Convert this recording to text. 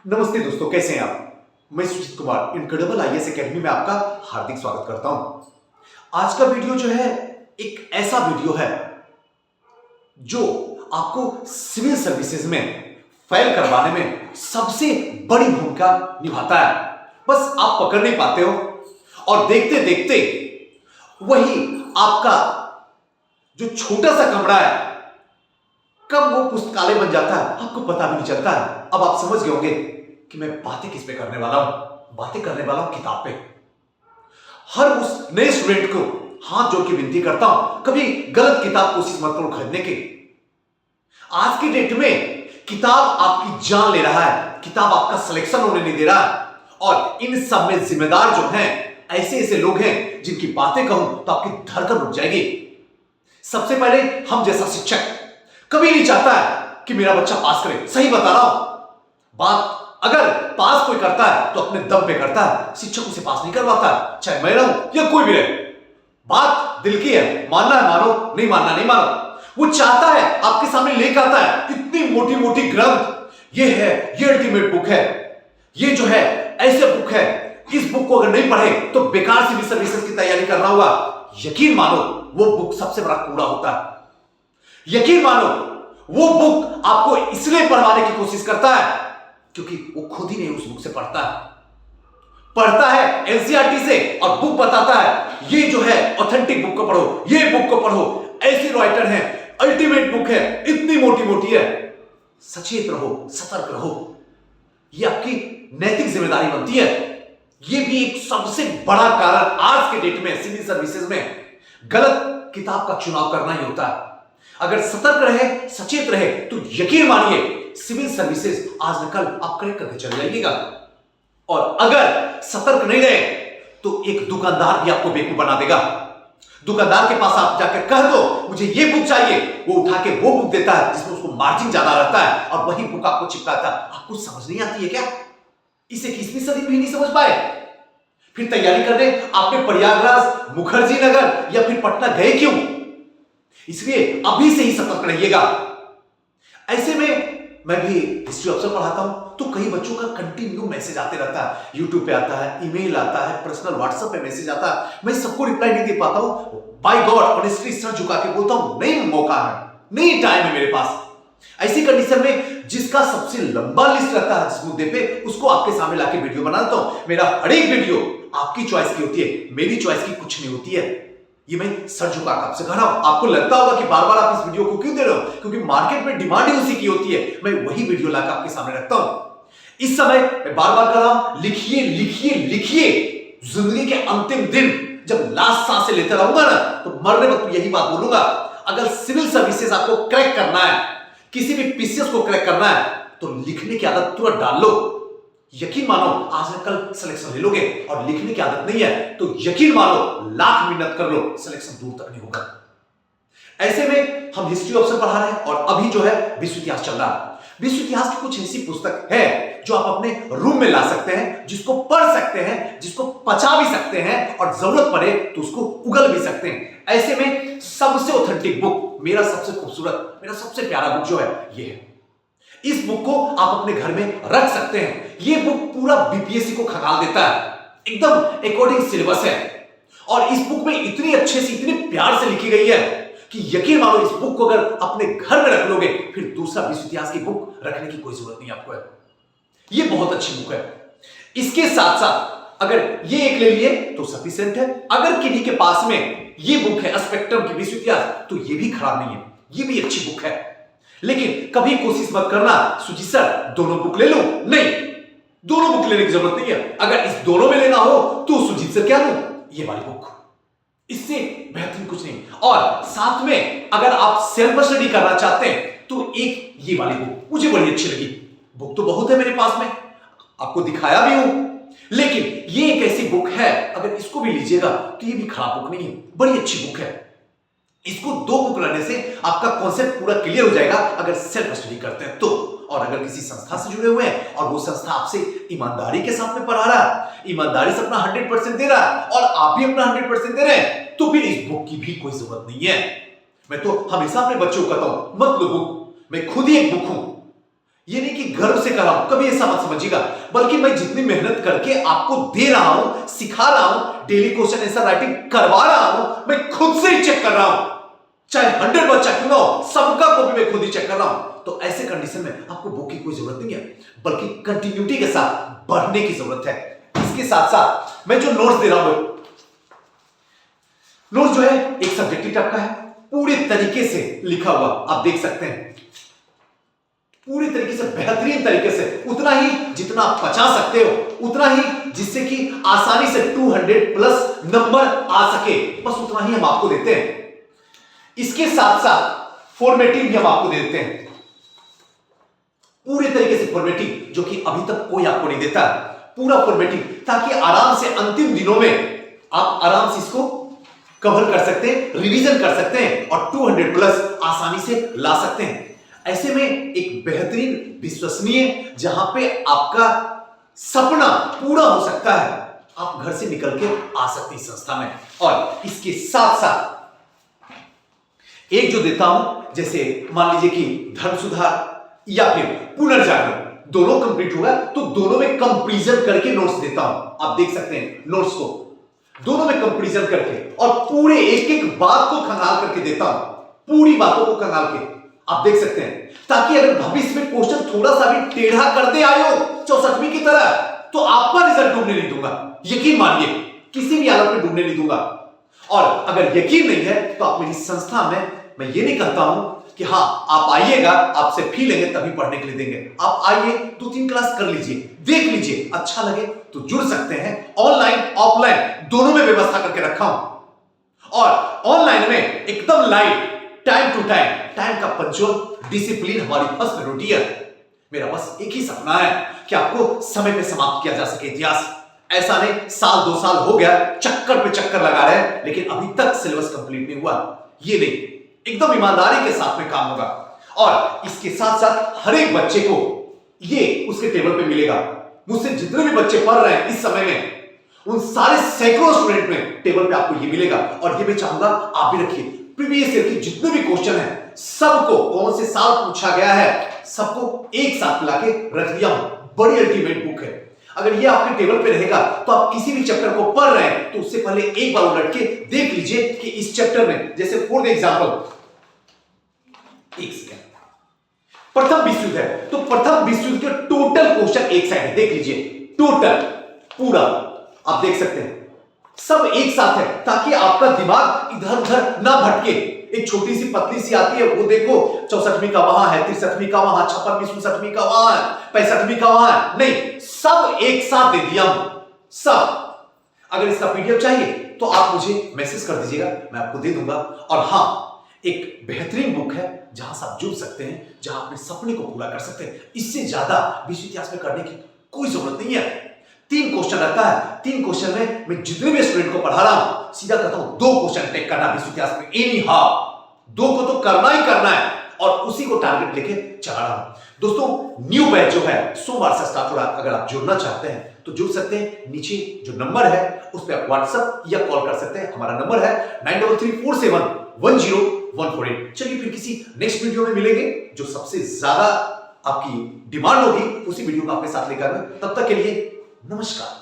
नमस्ते दोस्तों, कैसे हैं आप। मैं Sujeet Kumar incredible IAS academy में आपका हार्दिक स्वागत करता हूं। आज का वीडियो जो है एक ऐसा वीडियो है जो आपको सिविल सर्विसेज में फाइल करवाने में सबसे बड़ी भूमिका निभाता है। बस आप पकड़ नहीं पाते हो और देखते देखते वही आपका जो छोटा सा कमरा है कब वो पुस्तकालय बन जाता है आपको पता भी नहीं चलता है। अब आप समझ गए होंगे कि मैं बातें किस पे करने वाला हूं। बातें करने वाला हूं किताब पे। हर उस नए स्टूडेंट को हाथ जोड़ के विनती करता हूं, कभी गलत किताब कोशिश मत करो खरीदने की। आज की डेट में किताब आपकी जान ले रहा है, किताब आपका सिलेक्शन होने नहीं दे रहा है। और इन सब में जिम्मेदार जो हैं ऐसे ऐसे लोग हैं जिनकी बातें कहूं तो आपकी धड़कन रुक जाएगी। सबसे पहले हम जैसा शिक्षक कभी नहीं चाहता है कि मेरा बच्चा पास करे। सही बता रहा हूं बात। अगर पास कोई करता है तो अपने दम पे करता है, शिक्षक उसे पास नहीं करवाता, चाहे मैं रहूं या कोई भी रहे। बात दिल की है, मानना है मानो, नहीं मानना नहीं मानो। वो चाहता है आपके सामने लेकर आता है इतनी मोटी मोटी ग्रंथ। ये है, ये अल्टीमेट बुक है, ये जो है ऐसे बुक है। इस बुक को अगर नहीं पढ़े तो बेकार सिविल सर्विसेज की तैयारी करना होगा। यकीन मानो वो बुक सबसे बड़ा कूड़ा होता है। यकीन मानो वो बुक आपको इसलिए पढ़वाने की कोशिश करता है क्योंकि वो खुद ही नहीं उस बुक से पढ़ता है एनसीईआरटी से, और बुक बताता है ये जो है ऑथेंटिक बुक को पढ़ो, ये बुक को पढ़ो, ऐसे राइटर हैं, अल्टीमेट बुक है, इतनी मोटी मोटी है। सचेत रहो, सतर्क रहो, ये आपकी नैतिक जिम्मेदारी बनती है। ये भी एक सबसे बड़ा कारण आज के डेट में सिविल सर्विसेज में गलत किताब का चुनाव करना ही होता है। अगर सतर्क रहे, सचेत रहे तो यकीन मानिए सिविल सर्विसेज आज न कल आप क्रैक करके चले जाइएगा। और अगर सतर्क नहीं रहे तो एक दुकानदार भी आपको बेवकूफ बना देगा। दुकानदार के पास आप जाकर कह दो मुझे ये बुक चाहिए, वो उठा के वो बुक देता है जिसमें उसको मार्जिन ज्यादा रहता है और वही बुक आपको चिपकाता है। आपको समझ नहीं आती है क्या? इसे 21वीं सदी में ही नहीं समझ पाए। फिर तैयारी करने आपने प्रयागराज, मुखर्जी नगर या फिर पटना गए क्यों? इसलिए अभी से ही सतर्क रहिएगा। ऐसे में मैं भी हिस्ट्री ऑप्शन पढ़ाता हूं तो कई बच्चों का कंटिन्यू मैसेज आते रहता है, यूट्यूब पे आता है, ईमेल आता है, पर्सनल व्हाट्सएप पे मैसेज आता है। मैं सबको रिप्लाई नहीं दे पाता हूं। बाय गॉड ऑनेस्टली सर झुका के बोलता हूं नहीं मौका है, नहीं टाइम है मेरे पास। ऐसी कंडीशन में जिसका सबसे लंबा लिस्ट रहता है जिस मुद्दे पे, उसको आपके सामने लाके वीडियो बना देता हूं। मेरा हर एक वीडियो आपकी चॉइस की होती है, मेरी चॉइस की कुछ नहीं होती है। ये मैं सर झुका कर आपसे कह रहा हूं। आपको लगता होगा कि बार बार आप इस वीडियो को क्यों दे रहे हो, क्योंकि मार्केट में डिमांड ही उसी की होती है। मैं वही वीडियो लाकर आपके सामने रखता हूं। इस समय मैं बार बार कह रहा हूं लिखिए लिखिए लिखिए। जिंदगी के अंतिम दिन जब लास्ट सांसें लेते रहूंगा ना तो मरने वक्त यही बात बोलूंगा। अगर सिविल सर्विसेज आपको क्रैक करना है, किसी भी पीसीएस को क्रैक करना है तो लिखने की आदत तुरंत डाल लो। यकीन मानो आज न कल सिलेक्शन ले लोगे। और लिखने की आदत नहीं है तो यकीन मानो लाख मेहनत कर लो, सिलेक्शन दूर तक नहीं होगा। ऐसे में हम हिस्ट्री ऑप्शन पढ़ा रहे हैं और अभी जो है विश्व इतिहास चल रहा है। विश्व इतिहास की कुछ ऐसी पुस्तक है जो आप अपने रूम में ला सकते हैं, जिसको पढ़ सकते हैं, जिसको पचा भी सकते हैं और जरूरत पड़े तो उसको उगल भी सकते हैं। ऐसे में सबसे ऑथेंटिक बुक, मेरा सबसे खूबसूरत, मेरा सबसे प्यारा बुक जो है ये है। इस बुक को आप अपने घर में रख सकते हैं। ये बुक पूरा बीपीएससी को खंगाल देता है, एकदम अकॉर्डिंग सिलेबस है। और इस बुक में इतनी अच्छे से, इतने प्यार से लिखी गई है कि यकीन मानो इस बुक को अगर अपने घर में रख लोगे फिर दूसरा विश्व इतिहास की बुक रखने की कोई जरूरत नहीं आपको है। ये बहुत अच्छी बुक है। इसके साथ साथ अगर ये एक ले लिए तो सफिशिएंट है। अगर किन्हीं के पास में ये बुक है स्पेक्ट्रम की विश्व इतिहास तो ये भी खराब नहीं है, ये भी अच्छी बुक है। लेकिन कभी कोशिश मत करना सुजीत सर दोनों बुक ले लो, नहीं, दोनों बुक लेने की जरूरत नहीं है। अगर इस दोनों में लेना हो तो सुजीत सर क्या लूं, ये वाली बुक, इससे बेहतरीन कुछ नहीं। और साथ में अगर आप सेल्फ स्टडी करना चाहते हैं तो एक ये वाली बुक मुझे बड़ी अच्छी लगी। बुक तो बहुत है मेरे पास में, आपको दिखाया भी हूं, लेकिन ये एक ऐसी बुक है अगर इसको भी लीजिएगा तो ये भी खराब बुक नहीं है, बड़ी अच्छी बुक है। इसको 2 बुक लेने से आपका कॉन्सेप्ट पूरा क्लियर हो जाएगा अगर सेल्फ स्टडी करते हैं तो। और अगर किसी संस्था से जुड़े हुए हैं और वो संस्था आपसे ईमानदारी के साथ में पढ़ा रहा है, ईमानदारी से अपना 100% दे रहा है और आप भी अपना 100% दे रहे हैं तो फिर इस बुक की भी कोई जरूरत नहीं है। मैं तो हमेशा अपने बच्चों को कहता हूं मत लो बुक, मैं खुद ही एक बुक हूं। ये नहीं कि गर्व से कर रहा हूं, कभी ऐसा मत समझिएगा, बल्कि मैं जितनी मेहनत करके आपको दे रहा हूं, सिखा रहा हूं, डेली क्वेश्चन आंसर राइटिंग करवा रहा हूं, मैं खुद से ही चेक कर रहा हूं। चाहे 100 बच्चा क्यों ना हो, सबका कॉपी मैं खुद ही चेक कर रहा हूं। तो ऐसे कंडीशन में आपको बुक की कोई जरूरत नहीं है, बल्कि कंटिन्यूटी के साथ बढ़ने की जरूरत है। इसके साथ साथ मैं जो नोट्स दे रहा हूं, नोट्स जो है एक सब्जेक्टिव टाइप का है, पूरे तरीके से लिखा हुआ, आप देख सकते हैं, पूरी तरीके से बेहतरीन तरीके से, उतना ही जितना आप बचा सकते हो, उतना ही जिससे कि आसानी से 200 प्लस नंबर आ सके, बस उतना ही हम आपको देते हैं। इसके साथ साथ फॉर्मेटिंग भी हम आपको दे देते हैं, पूरे तरीके से फॉर्मेटिंग, जो कि अभी तक कोई आपको नहीं देता, पूरा फॉर्मेटिंग, ताकि आराम से अंतिम दिनों में आप आराम से इसको कवर कर सकते हैं, रिवीजन कर सकते हैं और 200 प्लस आसानी से ला सकते हैं। ऐसे में एक बेहतरीन, विश्वसनीय, जहां पे आपका सपना पूरा हो सकता है, आप घर से निकल के आ सकते हैं संस्था में। और इसके साथ साथ एक जो देता हूं, जैसे मान लीजिए कि धर्म सुधार या फिर पुनर्जागरण, दोनों कंप्लीट होगा तो दोनों में कंपैरिजन करके नोट्स देता हूं। आप देख सकते हैं नोट्स को दोनों में कंपैरिजन करके, और पूरे एक एक बात को खंगाल करके देता हूं, पूरी बातों को खंगाल के आप देख सकते हैं, ताकि अगर भविष्य में क्वेश्चन थोड़ा सा भी टेढ़ा करते आए हो 64वीं की तरह, तो आपका रिजल्ट डूबने नहीं दूंगा, यकीन मानिए, किसी भी हालत में डूबने नहीं दूंगा। और अगर यकीन नहीं है तो आप मेरी संस्था में, मैं ये नहीं कहता हूं कि हां आप आइएगा, आपसे फी लेंगे तभी पढ़ने के लिए देंगे, आप आइए 2-3 क्लास कर लीजिए, देख लीजिए, अच्छा लगे तो जुड़ सकते हैं। ऑनलाइन ऑफलाइन दोनों में व्यवस्था करके रखा हूं, और ऑनलाइन में एकदम live, time to time, time का पंचुअल, डिसिप्लिन हमारी फर्स्ट प्रायोरिटी है। मेरा बस एक ही सपना है कि आपको समय पे समाप्त किया जा सके इतिहास। ऐसा नहीं 1-2 साल हो गया, चक्कर पे चक्कर लगा रहे हैं, लेकिन अभी तक सिलेबस कंप्लीट नहीं हुआ, ये नहीं, एकदम ईमानदारी के साथ में काम होगा। और इसके साथ साथ हर एक बच्चे को ये उसके टेबल पे मिलेगा। मुझसे जितने भी बच्चे पढ़ रहे हैं इस समय में, उन सारे सैकड़ों स्टूडेंट में टेबल पे आपको ये मिलेगा। और ये मैं चाहूंगा आप भी रखिए, प्रीवियस ईयर के जितने भी क्वेश्चन हैं, सबको कौन से साल पूछा गया है, सबको एक साथ मिला के रख दिया हूं। बड़ी अल्टीमेट बुक है, अगर ये आपके टेबल पे रहेगा तो आप किसी भी चैप्टर को पढ़ रहे हैं तो उससे पहले एक बार उलट के देख लीजिए कि इस चैप्टर में, जैसे फॉर एग्जांपल, एक सेकंड, प्रथम विश्व युद्ध है तो प्रथम विश्व युद्ध के टोटल क्वेश्चन एक साइड है, देख लीजिए, टोटल पूरा आप देख सकते हैं, सब एक साथ है, ताकि आपका दिमाग इधर उधर ना भटके। एक छोटी सी पतली सी आती है, वो देखो 64वीं का वहां है, 63वीं का वहां, 56वीं 67वीं का वहां है, 65वीं का वहां है, नहीं, सब एक साथ दे दिया हूं, सब। अगर इसका पीडीएफ चाहिए तो आप मुझे मैसेज कर दीजिएगा, मैं आपको दे दूंगा। और हां, एक बेहतरीन बुक है जहां से आप जुड़ सकते हैं, जहां अपने सपने को पूरा कर सकते हैं। इससे ज्यादा विश्व इतिहास में करने की कोई जरूरत नहीं है। 3 क्वेश्चन रहता है, 3 क्वेश्चन में मैं जितने भी स्टूडेंट को पढ़ा रहा हूं, सीधा कहता हूं 2 क्वेश्चन टेक करना विश्व इतिहास में, एनी हाउ 2 को तो करना ही करना है, और उसी को टारगेट लेके चला रहा हूं। दोस्तों, न्यू बैच जो है सोमवार से स्टार्ट हो रहा है, अगर आप जुड़ना चाहते हैं तो जुड़ सकते हैं। नीचे जो नंबर है उस पर आप व्हाट्सएप या कॉल कर सकते हैं, हमारा नंबर है 9334710148। चलिए फिर किसी नेक्स्ट वीडियो में मिलेंगे, जो सबसे ज्यादा आपकी डिमांड होगी उसी वीडियो को आपके साथ लेकर आना। तब तक के लिए नमस्कार।